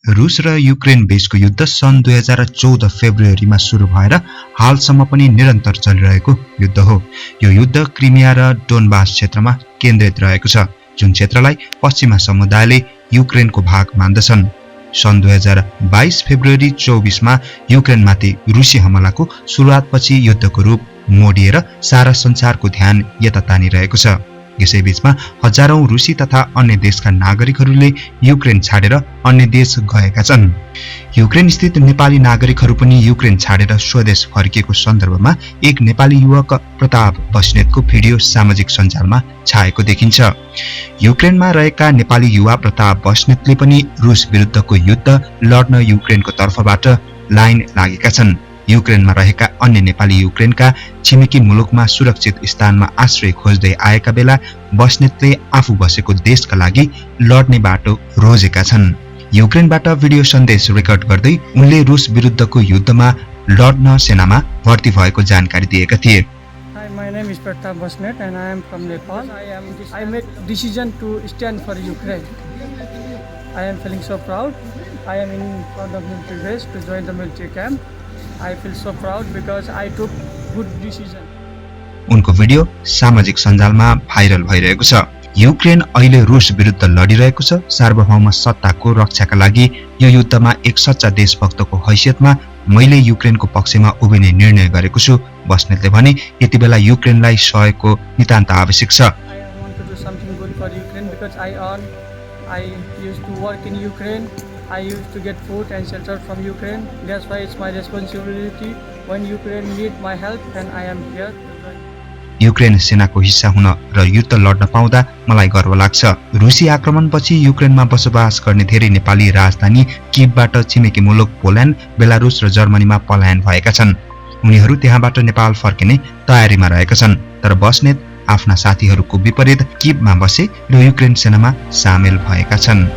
रुस र युक्रेन बीचको युद्ध सन् 2014 फेब्रुअरीमा सुरु भएर हालसम्म पनि निरन्तर चलिरहेको युद्ध हो। यो युद्ध क्रिमिया र डोनबास क्षेत्रमा केन्द्रित रहेको छ, जुन क्षेत्रलाई पश्चिमा समुदायले युक्रेनको भाग मान्दछन्। सन् 2022 फेब्रुअरी 24 मा युक्रेनमाथि रुसी हमलाको सुरुवातपछि युद्धको रूप मोडिएर सारा संसारको ध्यान यता तानिरहेको छ। यसैबीचमा हजारौं रुसी तथा अन्य देशका नागरिकहरूले युक्रेन छाडेर अन्य देश गएका छन्। युक्रेन स्थित नेपाली नागरिकहरू पनि युक्रेन छाडेर स्वदेश फर्किएको सन्दर्भमा एक नेपाली युवक प्रताप बस्नेतको भिडियो सामाजिक सञ्जालमा छाएको देखिन्छ। युक्रेनमा रहेका नेपाली युवा प्रताप बस्नेतले पनि रुस विरुद्धको युद्ध लड्न युक्रेनको तर्फबाट लाइन लागेका छन्। युक्रेनमा रहेका अन्य नेपाली युक्रेनका छिमेकी मुलुकमा सुरक्षित स्थानमा आश्रय खोज्दै आएका बेला बस्नेतले आफू बसेको देशका लागि लड्ने बाटो रोजेका छन्। युक्रेनबाट भिडियो सन्देश रेकर्ड गर्दै उनले रुस विरुद्धको युद्धमा लड्न सेनामा भर्ती भएको जानकारी दिएका थिए। Hi, my name is Pratab Basnet and I am from Nepal. I made decision to stand for Ukraine. I am feeling so proud. I am in front of military base to join the military camp. I feel so proud because I took good decision. उनको video सामाजिक सञ्जालमा viral भइरहेको छ। Ukraine अहिले रुस विरुद्ध लडिरहेको छ। सार्वभौम सत्ताको रक्षाका लागि यो युद्धमा एक सच्चा देशभक्तको हैसियतमा मैले युक्रेनको पक्षमा उभिने निर्णय गरेको छु। बस्नेतले भने यति बेला युक्रेनलाई सहयोगको नितान्त आवश्यक छ। I want to do something good for Ukraine because I used to work in Ukraine. I used to get food and shelter from Ukraine. That's why it's my responsibility when Ukraine need my help and I am here to join. Ukraine सेनाको हिस्सा हुन र युद्ध लड्न पाउँदा मलाई गर्व लाग्छ। रुसी आक्रमणपछि युक्रेनमा बसोबास गर्ने धेरै नेपाली राजधानी किभबाट छिमेकी मुलुक पोल्यान्ड, बेलारुस र जर्मनीमा पलायन भएका छन्। उनीहरू त्यहाँबाट नेपाल फर्किने तयारीमा रहेका छन्। तर बस्नेत आफ्ना साथीहरूको विपरीत किभमा बसे र युक्रेन सेनामा सामेल भएका छन्।